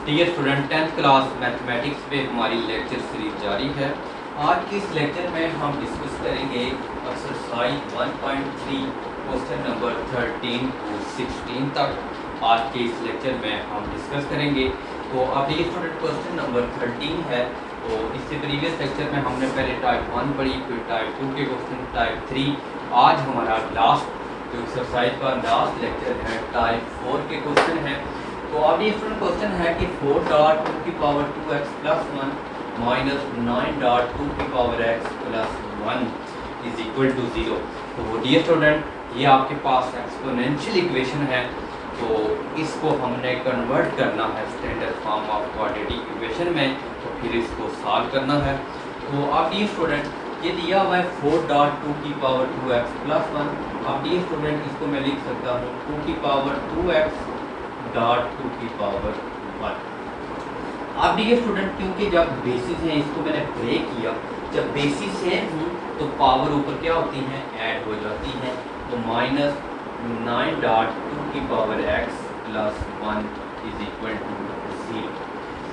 Dear student, 10th class mathematics पे हमारी lecture series जारी है। आज के इस लेक्चर में हम डिस्कस करेंगे एक्सरसाइज 1.3 क्वेश्चन नंबर 13 to 16 तक। आज के इस लेक्चर में हम डिस्कस करेंगे। तो अब ये स्टूडेंट क्वेश्चन नंबर 13 है। तो इससे प्रीवियस लेक्चर में हमने पहले टाइप 1 पढ़ी, फिर टाइप 2 के क्वेश्चन, टाइप 3। आज हमारा लास्ट जो एक्सरसाइज का लास्ट लेक्चर है टाइप 4 के क्वेश्चन है। तो अब ये स्टूडेंट क्वेश्चन है कि 4 डॉट 2 की power 2x plus 1 minus 9 dot 2 की power x plus 1 is equal to 0। तो डियर स्टूडेंट, ये आपके पास एक्सपोनेंशियल इक्वेशन है। तो इसको हमने कन्वर्ट करना है standard form of quadratic equation में, तो फिर इसको सॉल्व करना है। तो अब ये स्टूडेंट ये दिया हुआ है 4 डॉट 2 की पावर 2x प्लस 1। अब ये स्टूडेंट इसको मैं लिख सकता हूँ 2 की पावर 2x डॉट 2 की पावर 1। अब ये स्टूडेंट क्योंकि जब बेसिस है, इसको मैंने ब्रेक किया, जब बेसिस सेम हो तो पावर ऊपर क्या होती है, ऐड हो जाती है। तो माइनस 9 डॉट 2 की power x plus 1 is equal to 0।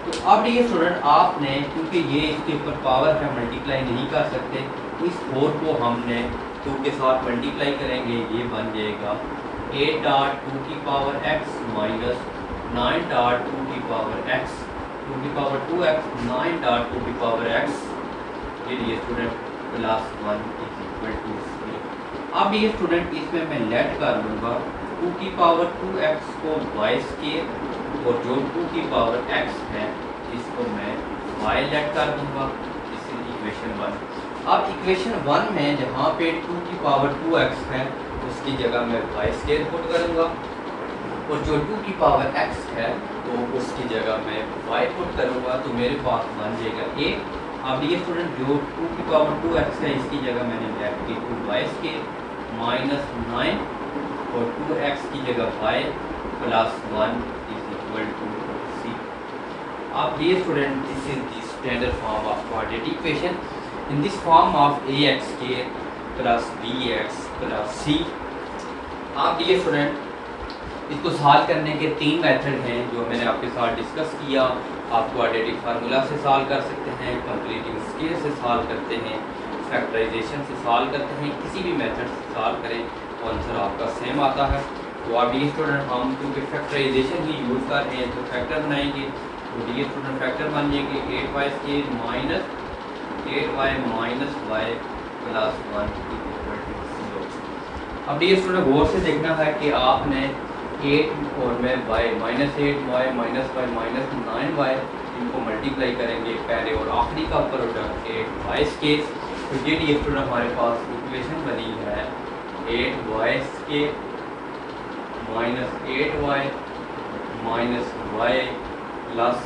तो अब ये स्टूडेंट आपने, क्योंकि ये इसके ऊपर पावर है, मल्टीप्लाई नहीं कर सकते, इस 4 को हमने 2 के साथ मल्टीप्लाई करेंगे, ये बन जाएगा 8 डॉट 2 की पावर x माइनस 9 डॉट 2 की पावर x, 2 की पावर 2x 9 डॉट 2 की पावर x, ये लिए student plus 1 is equal to 0। अब ये स्टूडेंट इसमें मैं लेट कर लूँगा 2 की पावर 2x को y स्क्वायर, और जो 2 की पावर x है इसको मैं y लेट कर दूँगा। इस इक्वेशन 1। अब इक्वेशन 1 में जहाँ पे 2 की पावर 2x है उसकी जगह मैं y स्क्वायर पुट करूँगा, और जो 2 की पावर x है तो उसकी जगह मैं y पुट करूँगा, तो मेरे पास बन जाएगा 1। अब ये स्टूडेंट जो 2 की पावर 2x है इसकी जगह मैंने लेट की 2y स्क्वायर माइनस 9, और 2x की जगह y plus 1 is equal to c। अब ये student this is the standard form of quadratic equation. In this form of ax square plus bx plus c। आप ये स्टूडेंट इसको solve करने के 3 मेथड हैं जो मैंने आपके साथ डिस्कस किया। आप क्वाड्रेटिक फार्मूला से सॉल्व कर सकते हैं, कंप्लीटिंग स्केल से सॉल्व करते हैं, फैक्टराइजेशन से सॉल्व करते हैं। किसी भी मेथड से सॉल्व करें तो आंसर आपका सेम आता है। तो अब ये स्टूडेंट हम क्योंकि फैक्टराइजेशन ही यूज़ कर रहे हैं तो फैक्टर बनाएंगे। तो ये स्टूडेंट फैक्टर बन जाएंगे 8y square minus 8y minus y plus 1 equal to 0। अब ये स्टूडेंट गौर से देखना है कि आपने 8 और में y minus 8y minus y minus 9y इनको मल्टीप्लाई करेंगे पहले और आखिरी का प्रोडक्ट 8y स्क्वायर। तो ये स्टूडेंट हमारे पास इक्वेशन बनी है 8y square minus 8y minus y plus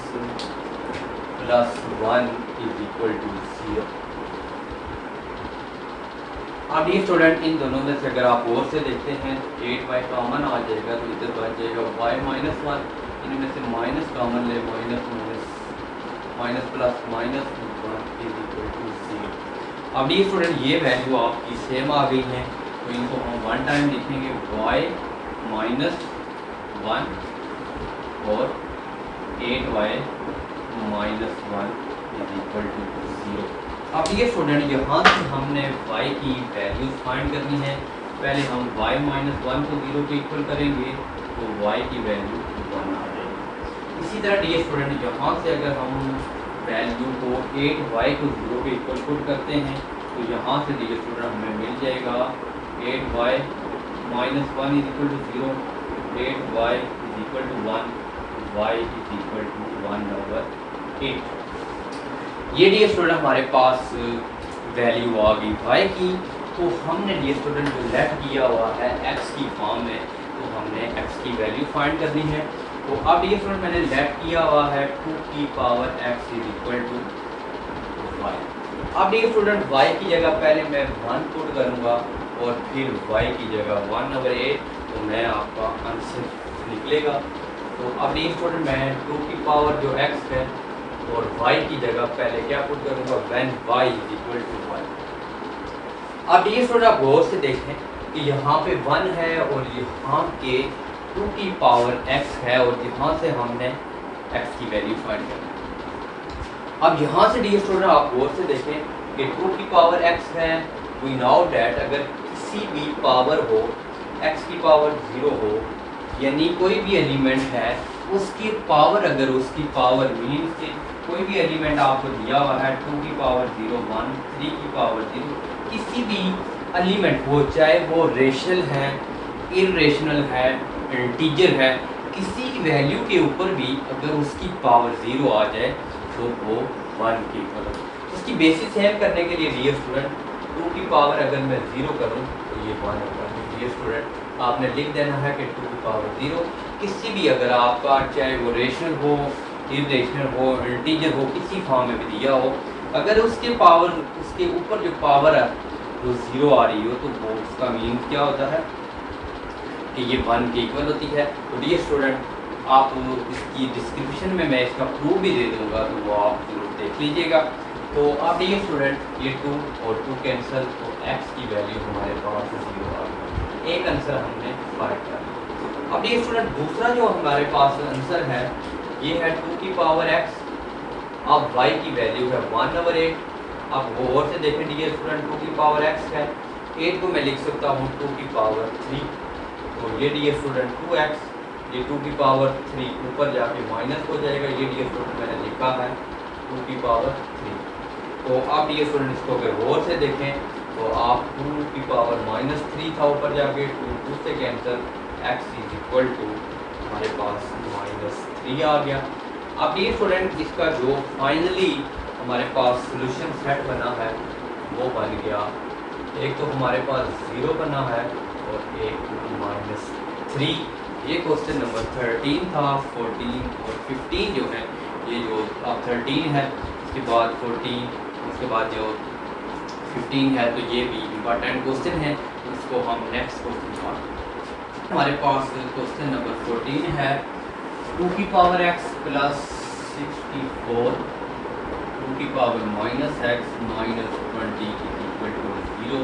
1 is equal to 0। अब ये स्टूडेंट इन दोनों में से अगर आप और से देखते हैं 8y कॉमन आ जाएगा तो इधर बच जाएगा y माइनस 1, इनमें से माइनस कॉमन ले minus minus plus minus 1 is equal to 0। अब ये स्टूडेंट ये वैल्यू आपकी सेम आ गई है, तो इनको हम 1 टाइम लिखेंगे y माइनस 1 और 8y minus 1 is equal to 0। अब ये स्टूडेंट यहाँ से हमने y की वैल्यू फाइंड करनी है। पहले हम y माइनस 1 को 0 के इक्वल करेंगे तो y की वैल्यू 1 आ जाएगी। इसी तरह ये स्टूडेंट यहाँ से अगर हम वैल्यू को 8y को 0 के इक्वल पुट करते हैं तो यहाँ से ये स्टूडेंट हमें मिल जाएगा 8y minus 1 is equal to 0, 8y is equal to 1, y is equal to 1/8। ये डी स्टूडेंट हमारे पास वैल्यू आ गई y की। तो हमने डी स्टूडेंट जो लेट किया हुआ है x की फॉर्म में, तो हमने x की वैल्यू फाइंड करनी है। तो अब ये स्टूडेंट मैंने लेट किया हुआ है 2 की power x is equal to y। अब ये स्टूडेंट y की जगह पहले मैं 1 पुट करूँगा और फिर y की जगह 1/8, तो मैं आपका आंसर निकलेगा। तो अब ये स्टूडेंट मैं 2 की पावर जो x है और y की जगह पहले क्या पुट करूँगा, when y is equal to 1। अब ये स्टूडेंट आप गौर से देखें कि यहाँ पे 1 है और यहाँ के 2 की पावर x है, और यहाँ से हमने एक्स की वैल्यू फाइंड करना है। अब यहाँ से डियर स्टूडेंट आप गौर से देखें कि 2 की पावर x है। वी नो डैट अगर किसी भी पावर हो x की पावर 0 हो, यानी कोई भी एलिमेंट है उसकी पावर, अगर उसकी पावर मीन्स कि कोई भी एलिमेंट आपको दिया हुआ है 2 की पावर 0, 1, 3 की पावर 0, किसी भी एलिमेंट हो, चाहे वो रेशनल है, इरेशनल है, इंटीजर है, किसी वैल्यू के ऊपर भी अगर उसकी पावर 0 आ जाए तो वो 1 की इक्वल हो। उसकी बेसिस सेम करने के लिए डियर स्टूडेंट 2 की पावर अगर मैं 0 करूं तो ये 1 होगा। डियर स्टूडेंट आपने लिख देना है कि 2 की पावर 0 किसी भी, अगर आपका चाहे वो रेशनल हो, इरेशनल हो, इंटीजर हो, किसी फॉर्म में भी दिया हो, अगर उसके पावर, उसके ऊपर जो पावर है वो 0 आ रही हो तो वो उसका मीन क्या होता है कि ये 1 की इक्वल होती है। तो डियर स्टूडेंट आप इसकी डिस्क्रिप्शन में मैं इसका प्रूफ भी दे दूंगा, तो वो आप जरूर देख लीजिएगा। तो आप डियर स्टूडेंट ये 2 और 2 कैंसिल, तो x की वैल्यू हमारे पास 0 आ गई। एक आंसर हमने फाइंड कर लिया। अब डियर स्टूडेंट दूसरा जो हमारे पास आंसर है ये है 2 की पावर x। अब y की वैल्यू है 1/8। आप गौर से देखें डियर स्टूडेंट 2 की पावर x है, 8 को मैं लिख सकता हूँ 2 की पावर 3। तो ये डियर स्टूडेंट 2x, ये 2 की पावर 3 ऊपर जाके माइनस हो जाएगा। ये डियर स्टूडेंट मैंने लिखा है 2 की पावर 3। तो आप डियर स्टूडेंट इसको अगर गौर से देखें तो आप 2 की पावर -3 था, ऊपर जाके 2 से cancel, x is equal to हमारे पास -3 आ गया। अब डियर स्टूडेंट इसका जो फाइनली हमारे पास सोल्यूशन सेट बना है वो बन गया, एक तो हमारे पास 0 बना है और एक -3। ये क्वेश्चन नंबर 13 था। 14 और 15 जो है, ये जो अब 13 है उसके बाद 14, उसके बाद जो 15 है, तो ये भी इम्पॉर्टेंट क्वेश्चन है। इसको हम नेक्स्ट क्वेश्चन का हमारे पास क्वेश्चन नंबर 14 है 2 की पावर x प्लस 64, 2 की power -x minus 20 equal to 0।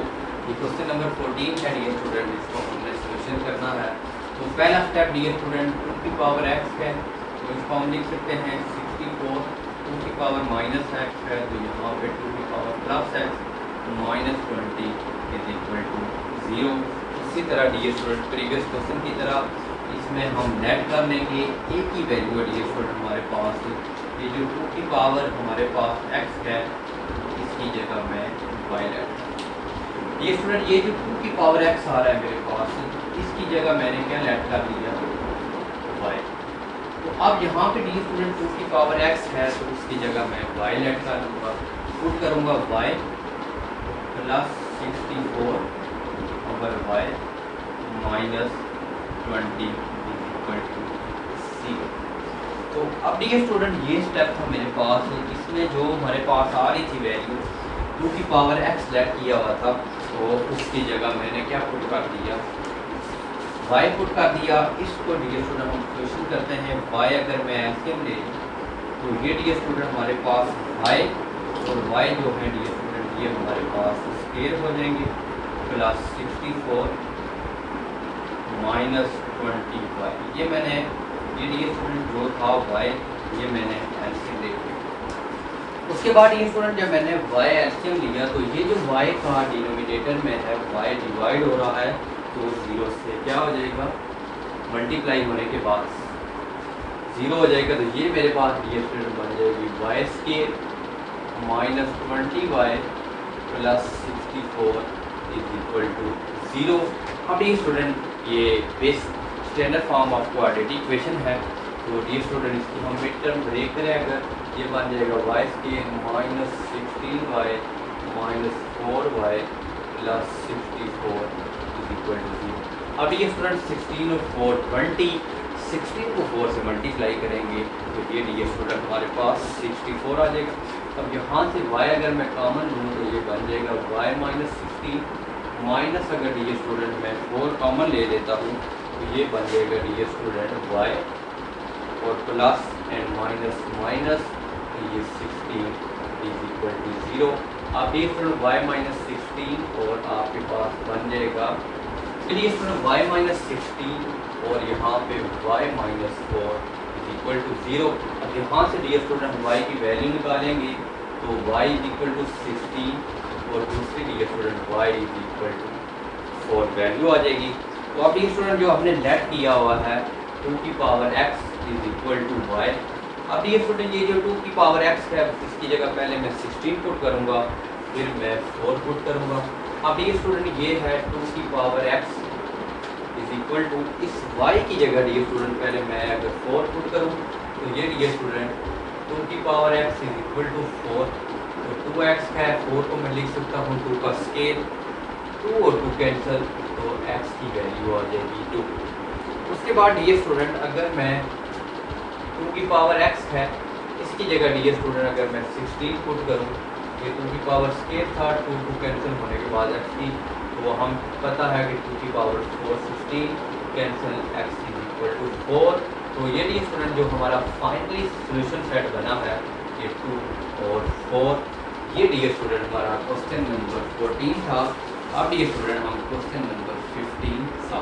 ये क्वेश्चन नंबर 14 है डियर स्टूडेंट, इसको हमने सोल्यूशन करना है। तो पहला स्टेप डियर स्टूडेंट 2 की पावर x है, तो इसको हम लिख सकते हैं 64, 2 की पावर -x है, तो यहाँ पे 2 की power +x minus 20 is equal to 0। इसी तरह डियर स्टूडेंट प्रीवियस क्वेश्चन की तरह इसमें हम नेट कर लेंगे a की वैल्यू है डियर स्टूडेंट हमारे पास, ये जो 2 की पावर हमारे पास x है इसकी जगह में y लेट। ये स्टूडेंट ये जो 2 की पावर x आ रहा है मेरे पास, इसकी जगह मैंने क्या लेट कर दिया y। तो अब यहाँ पे डियर स्टूडेंट 2 की पावर x है तो उसकी जगह मैं y लेट कर दूँगा, पुट करूँगा y plus 64 over y minus 20 equal to 0। तो अब डियर स्टूडेंट ये स्टेप था मेरे पास, इसमें जो हमारे पास आ रही थी वैल्यू 2 की पावर x लेट किया हुआ था, तो उसकी जगह मैंने क्या पुट कर दिया y पुट कर दिया। इसको डियर स्टूडेंट हम क्वेश्चन करते हैं y अगर मैं एलसीएम ले तो ये डियर स्टूडेंट हमारे पास y और y जो है डियर स्टूडेंट ये हमारे पास स्क्वायर हो जाएंगे, प्लस 64 माइनस 20y। ये मैंने ये डियर स्टूडेंट जो था y ये मैंने एलसीएम ले लिया। उसके बाद ये स्टूडेंट जब मैंने y एलसीएम लिया तो ये जो y का डिनोमिनेटर में है y डिवाइड हो रहा है, तो 0 से क्या हो जाएगा मल्टीप्लाई होने के बाद 0 हो जाएगा। तो ये मेरे पास ये स्टूडेंट बन जाएगी y square minus 20y plus 64 is equal to 0। अब ये स्टूडेंट ये base standard form of quadratic equation है, तो ये स्टूडेंट इसकी हम मिड टर्म ब्रेक करें अगर, ये बन जाएगा y square minus 16y minus 4y plus 64 is equal to 0। अब ये स्टूडेंट 16 और 4 20, 16 को 4 से मल्टीप्लाई करेंगे तो ये स्टूडेंट हमारे पास 64 आ जाएगा। अब यहाँ से y अगर मैं कॉमन लूँ तो ये बन जाएगा y माइनस 16 माइनस, अगर ये स्टूडेंट मैं 4 कॉमन ले लेता हूँ तो ये बन जाएगा ये स्टूडेंट y और प्लस एंड माइनस माइनस, ये 16 इज इक्वल टू 0। आप ये स्टूडेंट y माइनस 16 और आपके पास बन जाएगा चलिए स्टूडेंट y माइनस 16 और यहाँ पे y minus 4 is is equal to 0। अब यहाँ से डियर स्टूडेंट हम y की वैल्यू निकालेंगे तो y इज इक्वल टू 16 और दूसरी dear student y is equal to 4 value आ जाएगी। तो अब डियर स्टूडेंट जो हमने लेट किया हुआ है 2 की power x is equal to y। अब डियर स्टूडेंट ये जो 2 की पावर x है इसकी जगह पहले मैं 16 पुट करूँगा, फिर मैं 4 पुट करूँगा। अब डियर स्टूडेंट ये है 2 की power x is equal to इस y की जगह डियर स्टूडेंट पहले मैं अगर 4 पुट करूँ तो ये डियर स्टूडेंट 2 की power x is equal to 4। तो 2x है, 4 को मैं लिख सकता हूँ 2 का स्केल, 2 और 2 कैंसिल, तो x की वैल्यू आ जाएगी 2। उसके बाद डियर स्टूडेंट अगर मैं 2 की पावर x है इसकी जगह डियर स्टूडेंट अगर मैं 16 पुट करूँ, ये 2 की पावर स्केल था, 2 2 कैंसिल होने के बाद x की, तो हम पता है कि 2 की power 4 16 cancel x is equal to 4। तो ये डियर स्टूडेंट जो हमारा फाइनली सोल्यूशन सेट बना है ये 2 और 4। ये डियर स्टूडेंट हमारा क्वेश्चन नंबर 14 था। अब डियर स्टूडेंट हम क्वेश्चन नंबर 15 सा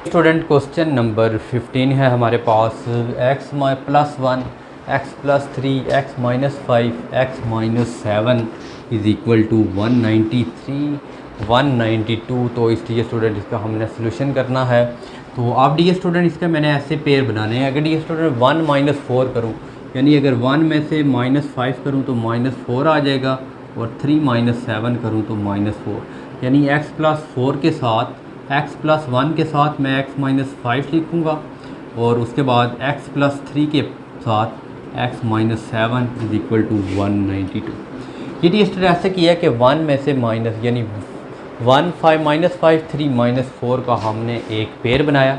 स्टूडेंट क्वेश्चन नंबर 15 है हमारे पास x plus 1 x plus 3 x minus 5 x minus 7 is equal to 193 192। तो इसलिए स्टूडेंट इसका हमने सोल्यूशन करना है। तो आप डी स्टूडेंट इसका मैंने ऐसे पेयर बनाने हैं। अगर डी स्टूडेंट 1 माइनस 4 करूँ, यानी अगर 1 में से माइनस 5 करूँ तो माइनस 4 आ जाएगा, और 3 माइनस 7 करूँ तो माइनस 4, यानी x प्लस 4 के साथ x प्लस 1 के साथ मैं x माइनस 5 लिखूँगा, और उसके बाद x प्लस 3 के साथ x minus 7 is equal to 192। ये डी स्टूडेंट ऐसे किया है कि 1 में से माइनस यानी 1 5 माइनस 5 3 माइनस 4 का हमने एक पेयर बनाया।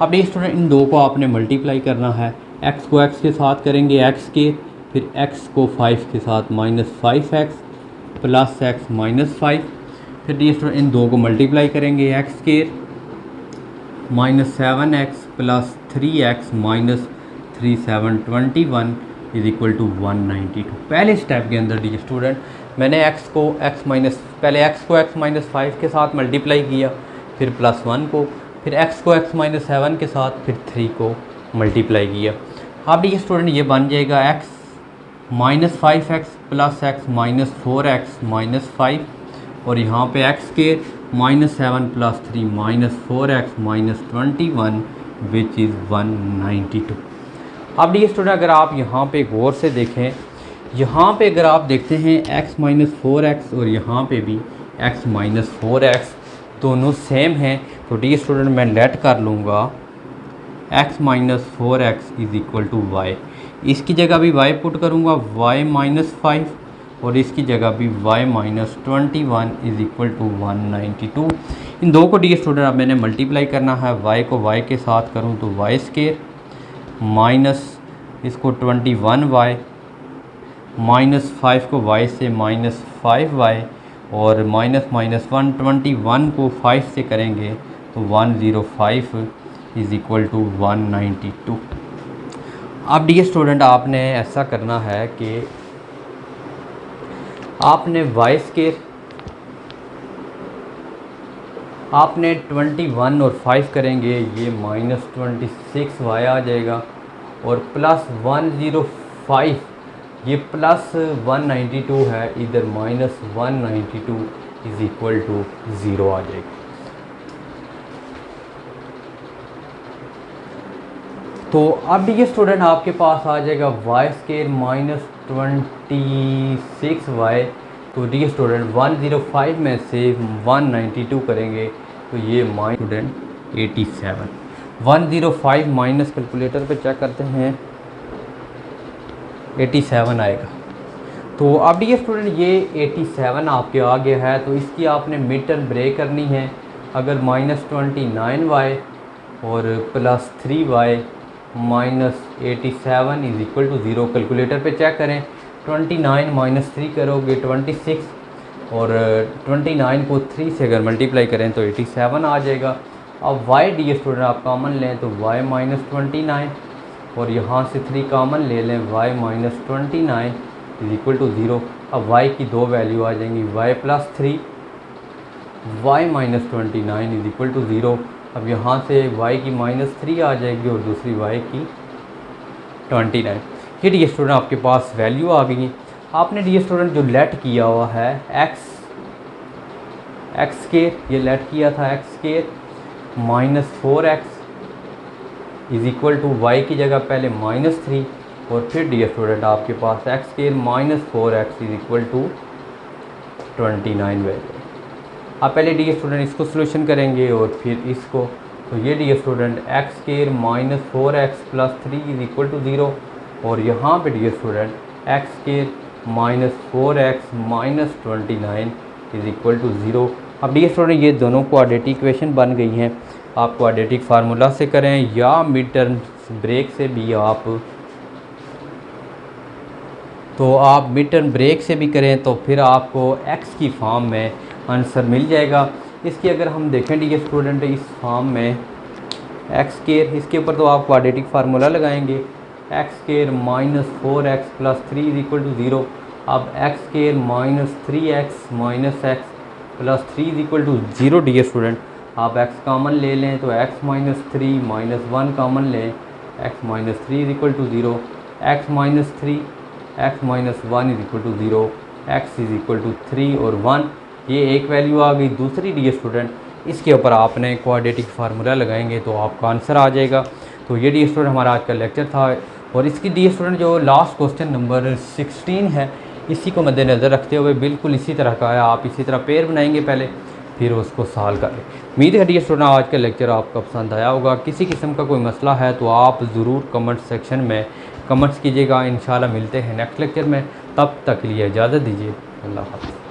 अब ये स्टूडेंट इन दो को आपने मल्टीप्लाई करना है। x को x के साथ करेंगे x के, फिर x को 5 के साथ minus 5x plus x minus 5, फिर ये स्टूडेंट इन दो को मल्टीप्लाई करेंगे x के minus 7x plus 3x minus 3 7 21 is equal to 192। पहले स्टेप के अंदर डी स्टूडेंट मैंने पहले x को x माइनस 5 के साथ मल्टीप्लाई किया, फिर प्लस 1 को, फिर x को x माइनस 7 के साथ, फिर 3 को मल्टीप्लाई किया। अब डी स्टूडेंट ये बन जाएगा x minus 5x plus x minus 4x minus 5, और यहाँ पे x के minus 7 plus 3 minus 4x minus 21 which is 192। अब डी स्टूडेंट अगर आप यहाँ पे गौर से देखें, यहाँ पे अगर आप देखते हैं x माइनस 4x और यहाँ पे भी x माइनस 4x दोनों सेम हैं, तो डी स्टूडेंट मैं लेट कर लूँगा x minus 4x is equal to y। इसकी जगह भी y पुट करूँगा y माइनस 5, और इसकी जगह भी y minus 21 is equal to 192। इन दो को डी स्टूडेंट अब मैंने मल्टीप्लाई करना है। y को y के साथ करूँ तो y स्केयर माइनस इसको 21y माइनस 5 को y से माइनस 5y, और माइनस माइनस 121 को 5 से करेंगे तो 105 इज़ इक्वल टू 192। अब डी स्टूडेंट आपने ऐसा करना है कि आपने y स्केयर आपने 21 और 5 करेंगे, ये माइनस 26y आ जाएगा, और प्लस 105 ये प्लस 192 है, इधर माइनस 192 इज़ इक्वल टू 0 आ जाएगा। तो अब ये स्टूडेंट आपके पास आ जाएगा y स्केयर माइनस 26y। तो डी स्टूडेंट 105 में से 192 करेंगे तो ये स्टूडेंट 87, 105 माइनस कैलकुलेटर पे चेक करते हैं 87 आएगा। तो अब डी स्टूडेंट ये 87 आपके आ गया है, तो इसकी आपने मिड टर्म ब्रेक करनी है। अगर माइनस 29y और plus 3y minus 87 is equal to 0, calculator पे चेक करें। 29 माइनस 3 करोगे 26, और 29 को 3 से अगर मल्टीप्लाई करें तो 87 आ जाएगा। अब y डी स्टूडेंट आप कॉमन लें तो y माइनस 29, और यहाँ से 3 कॉमन ले लें y minus 29 is equal to 0। अब y की दो वैल्यू आ जाएंगी, y plus 3 y minus 29 is equal to 0। अब यहाँ से y की माइनस 3 आ जाएगी और दूसरी y की 29। ये डी स्टूडेंट आपके पास वैल्यू आ गई है। आपने डी स्टूडेंट जो लेट किया हुआ है एक्स स्केयर, ये लेट किया था x square -4x is equal to y की जगह पहले -3 और फिर डी स्टूडेंट आपके पास x square -4x is equal to 29 value. आप पहले डी स्टूडेंट इसको सोल्यूशन करेंगे और फिर इसको, तो ये dear student x square -4x + 3 is equal to 0 और यहाँ पे dear student x square -4x - 29 is equal to 0। अब डी स्टूडेंट ये दोनों क्वाड्रेटिक इक्वेशन बन गई हैं। आप क्वाड्रेटिक फार्मूला से करें या मिड टर्म ब्रेक से भी आप मिड टर्म ब्रेक से भी करें तो फिर आपको एक्स की फॉर्म में आंसर मिल जाएगा। इसकी अगर हम देखें डी स्टूडेंट इस फॉर्म में एक्स स्केयर, इसके ऊपर तो आप क्वाड्रेटिक फार्मूला लगाएंगे x square -4x + 3 is equal to 0। अब x square -3x - x + 3 is equal to 0 dear student. आप x कॉमन ले लें तो x - 3 - 1 कॉमन लें, x - 3 is equal to 0, x - 3 x - 1 is equal to 0, x is equal to 3 और 1। ये एक value आ गई। दूसरी डी स्टूडेंट इसके ऊपर आपने क्वाड्रेटिक फार्मूला लगाएंगे तो आपका आंसर आ जाएगा। तो ये डी स्टूडेंट हमारा आज का लेक्चर था और इसकी डी स्टूडेंट जो लास्ट क्वेश्चन नंबर 16 है इसी को मद्देनज़र रखते हुए बिल्कुल इसी तरह का है। आप इसी तरह पेयर बनाएंगे पहले, फिर उसको सॉल्व करें। उम्मीद है डी स्टूडेंट आज का लेक्चर आपका पसंद आया होगा। किसी किस्म का कोई मसला है तो आप ज़रूर कमेंट सेक्शन में कमेंट्स कीजिएगा। इंशाल्लाह मिलते हैं नेक्स्ट लेक्चर में, तब तक के लिए इजाज़त दीजिए। अल्लाह हाफ़िज़।